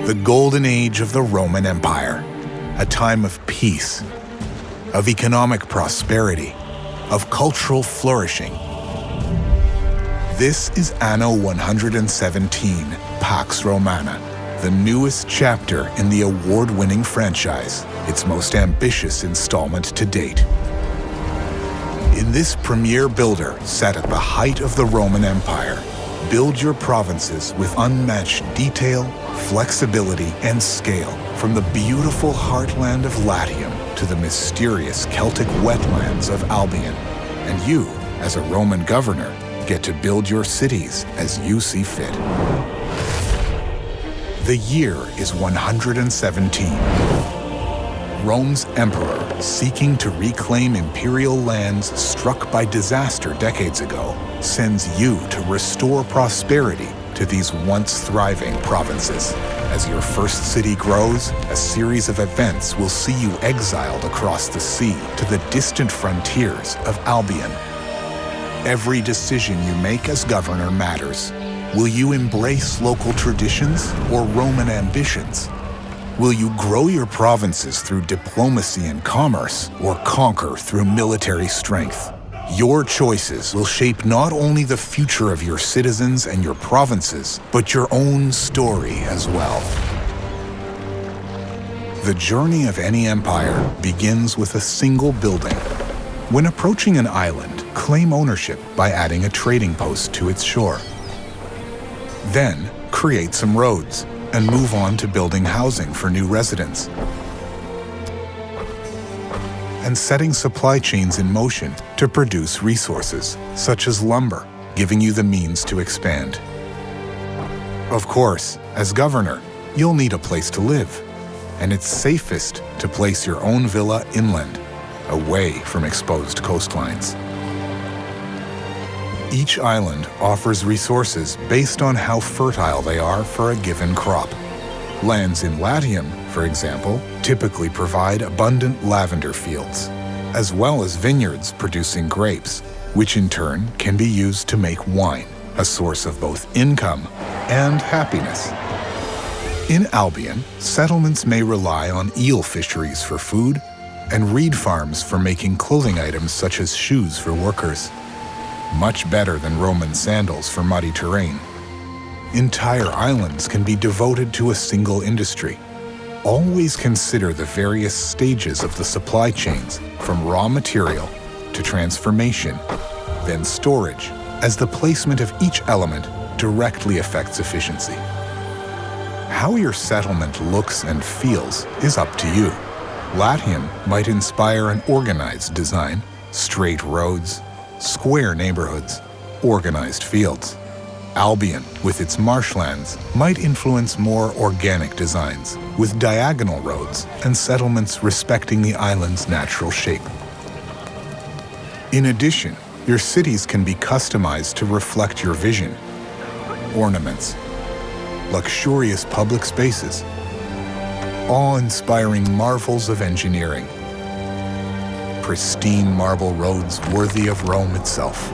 the golden age of the Roman Empire, a time of peace, of economic prosperity, of cultural flourishing. This is Anno 117, Pax Romana, the newest chapter in the award-winning franchise, its most ambitious installment to date. In this premier builder set at the height of the Roman Empire, build your provinces with unmatched detail, flexibility, and scale, from the beautiful heartland of Latium to the mysterious Celtic wetlands of Albion. And you, as a Roman governor, get to build your cities as you see fit. The year is 117. Rome's emperor, seeking to reclaim imperial lands struck by disaster decades ago, sends you to restore prosperity to these once thriving provinces. As your first city grows, a series of events will see you exiled across the sea to the distant frontiers of Albion. Every decision you make as governor matters. Will you embrace local traditions or Roman ambitions? Will you grow your provinces through diplomacy and commerce, or conquer through military strength? Your choices will shape not only the future of your citizens and your provinces, but your own story as well. The journey of any empire begins with a single building. When approaching an island, claim ownership by adding a trading post to its shore. Then, create some roads and move on to building housing for new residents and setting supply chains in motion to produce resources, such as lumber, giving you the means to expand. Of course, as governor, you'll need a place to live, and it's safest to place your own villa inland, away from exposed coastlines. Each island offers resources based on how fertile they are for a given crop. Lands in Latium, for example, typically provide abundant lavender fields, as well as vineyards producing grapes, which in turn can be used to make wine, a source of both income and happiness. In Albion, settlements may rely on eel fisheries for food and reed farms for making clothing items such as shoes for workers. Much better than Roman sandals for muddy terrain. Entire islands can be devoted to a single industry. Always consider the various stages of the supply chains, from raw material to transformation, then storage, as the placement of each element directly affects efficiency. How your settlement looks and feels is up to you. Latium might inspire an organized design, straight roads, square neighborhoods, organized fields. Albion, with its marshlands, might influence more organic designs, with diagonal roads and settlements respecting the island's natural shape. In addition, your cities can be customized to reflect your vision. Ornaments, luxurious public spaces, awe-inspiring marvels of engineering, pristine marble roads worthy of Rome itself.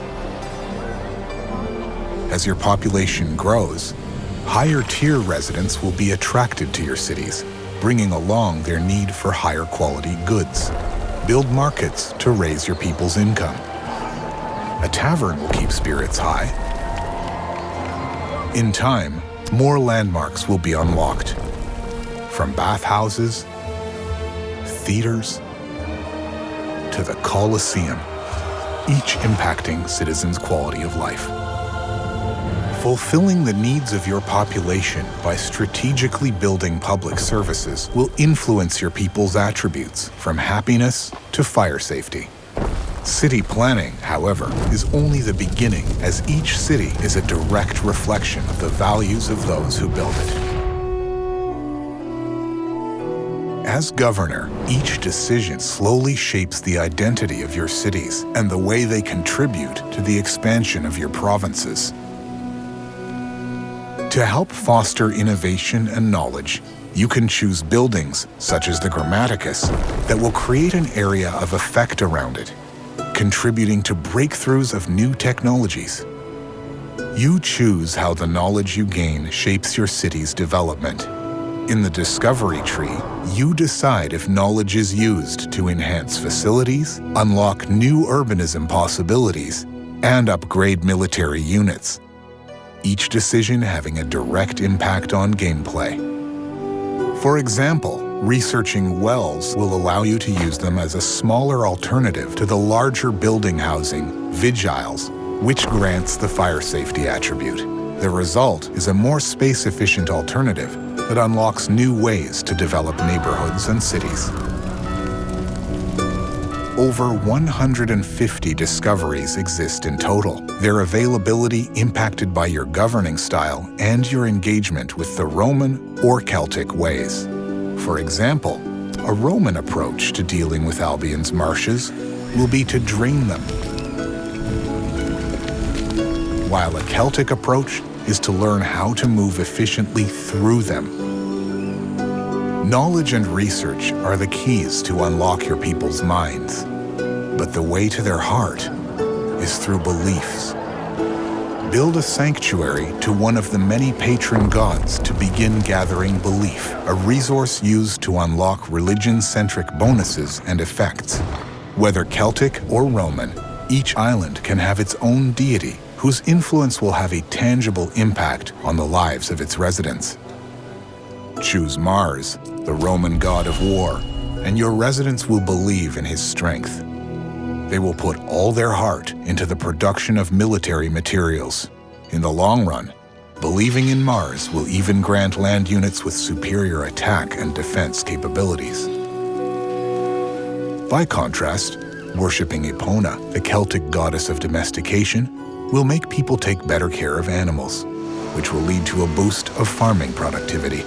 As your population grows, higher-tier residents will be attracted to your cities, bringing along their need for higher-quality goods. Build markets to raise your people's income. A tavern will keep spirits high. In time, more landmarks will be unlocked, from bathhouses, theaters, to the Colosseum, each impacting citizens' quality of life. Fulfilling the needs of your population by strategically building public services will influence your people's attributes, from happiness to fire safety. City planning, however, is only the beginning, as each city is a direct reflection of the values of those who build it. As governor, each decision slowly shapes the identity of your cities and the way they contribute to the expansion of your provinces. To help foster innovation and knowledge, you can choose buildings, such as the Grammaticus, that will create an area of effect around it, contributing to breakthroughs of new technologies. You choose how the knowledge you gain shapes your city's development. In the discovery tree, you decide if knowledge is used to enhance facilities, unlock new urbanism possibilities, and upgrade military units, each decision having a direct impact on gameplay. For example, researching wells will allow you to use them as a smaller alternative to the larger building housing, vigiles, which grants the fire safety attribute. The result is a more space-efficient alternative that unlocks new ways to develop neighborhoods and cities. Over 150 discoveries exist in total, their availability impacted by your governing style and your engagement with the Roman or Celtic ways. For example, a Roman approach to dealing with Albion's marshes will be to drain them, while a Celtic approach is to learn how to move efficiently through them. Knowledge and research are the keys to unlock your people's minds, but the way to their heart is through beliefs. Build a sanctuary to one of the many patron gods to begin gathering belief, a resource used to unlock religion-centric bonuses and effects. Whether Celtic or Roman, each island can have its own deity whose influence will have a tangible impact on the lives of its residents. Choose Mars, the Roman god of war, and your residents will believe in his strength. They will put all their heart into the production of military materials. In the long run, believing in Mars will even grant land units with superior attack and defense capabilities. By contrast, worshipping Epona, the Celtic goddess of domestication, will make people take better care of animals, which will lead to a boost of farming productivity.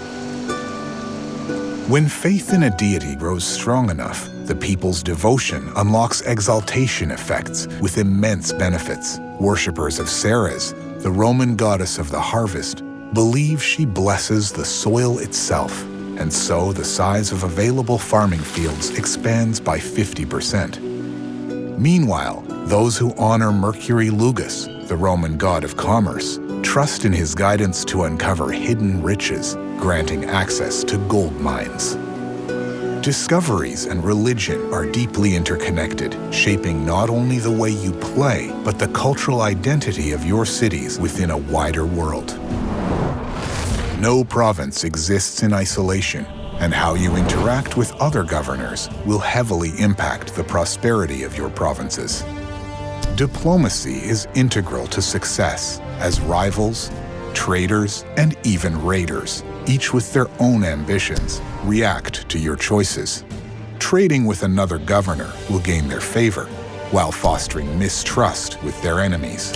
When faith in a deity grows strong enough, the people's devotion unlocks exaltation effects with immense benefits. Worshippers of Ceres, the Roman goddess of the harvest, believe she blesses the soil itself, and so the size of available farming fields expands by 50%. Meanwhile, those who honor Mercury Lugus, the Roman god of commerce, trust in his guidance to uncover hidden riches, granting access to gold mines. Discoveries and religion are deeply interconnected, shaping not only the way you play, but the cultural identity of your cities within a wider world. No province exists in isolation, and how you interact with other governors will heavily impact the prosperity of your provinces. Diplomacy is integral to success, as rivals, traders, and even raiders, each with their own ambitions, react to your choices. Trading with another governor will gain their favor, while fostering mistrust with their enemies.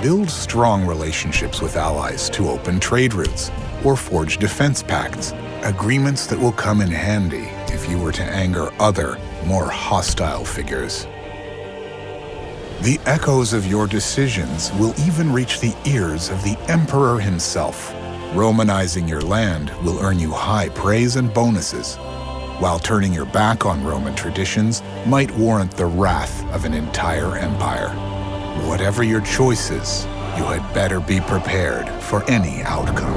Build strong relationships with allies to open trade routes, or forge defense pacts, agreements that will come in handy if you were to anger other, more hostile figures. The echoes of your decisions will even reach the ears of the Emperor himself. Romanizing your land will earn you high praise and bonuses, while turning your back on Roman traditions might warrant the wrath of an entire empire. Whatever your choices, you had better be prepared for any outcome.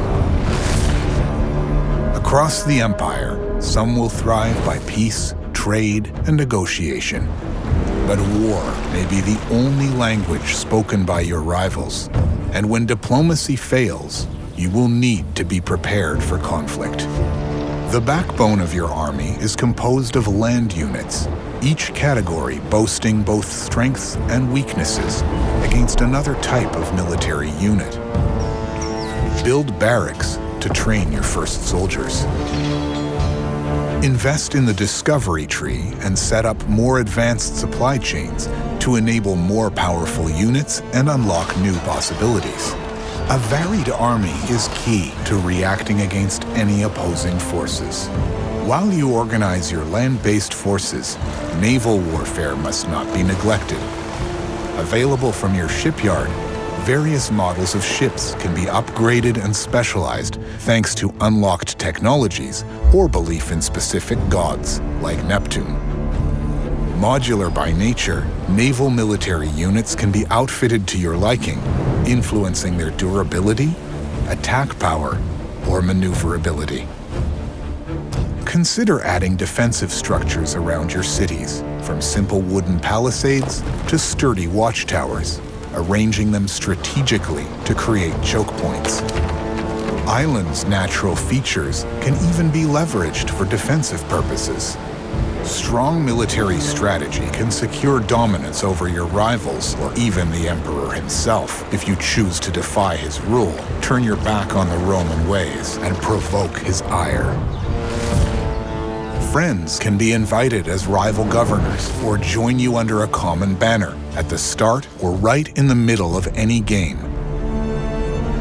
Across the empire, some will thrive by peace, trade, and negotiation. But war may be the only language spoken by your rivals, and when diplomacy fails, you will need to be prepared for conflict. The backbone of your army is composed of land units, each category boasting both strengths and weaknesses against another type of military unit. Build barracks to train your first soldiers. Invest in the discovery tree and set up more advanced supply chains to enable more powerful units and unlock new possibilities. A varied army is key to reacting against any opposing forces. While you organize your land-based forces, naval warfare must not be neglected. Available from your shipyard, various models of ships can be upgraded and specialized thanks to unlocked technologies or belief in specific gods, like Neptune. Modular by nature, naval military units can be outfitted to your liking, influencing their durability, attack power, or maneuverability. Consider adding defensive structures around your cities, from simple wooden palisades to sturdy watchtowers, arranging them strategically to create choke points. Islands' natural features can even be leveraged for defensive purposes. Strong military strategy can secure dominance over your rivals or even the Emperor himself if you choose to defy his rule, turn your back on the Roman ways, and provoke his ire. Friends can be invited as rival governors or join you under a common banner at the start or right in the middle of any game.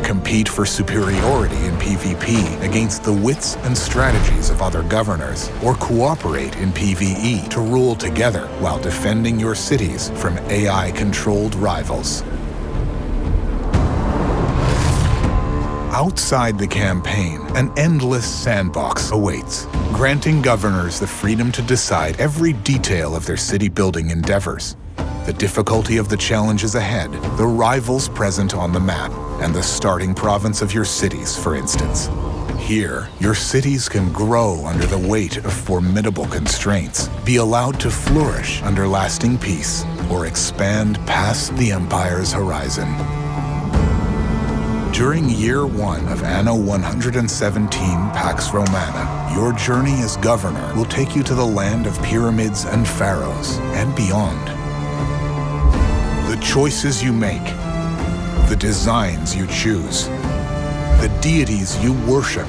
Compete for superiority in PvP against the wits and strategies of other governors, or cooperate in PvE to rule together while defending your cities from AI-controlled rivals. Outside the campaign, an endless sandbox awaits, granting governors the freedom to decide every detail of their city-building endeavors. The difficulty of the challenges ahead, the rivals present on the map, and the starting province of your cities, for instance. Here, your cities can grow under the weight of formidable constraints, be allowed to flourish under lasting peace, or expand past the Empire's horizon. During Year 1 of Anno 117 Pax Romana, your journey as governor will take you to the land of pyramids and pharaohs, and beyond. The choices you make, the designs you choose, the deities you worship,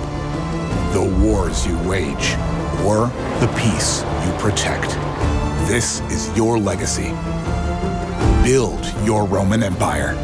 the wars you wage, or the peace you protect. This is your legacy. Build your Roman Empire.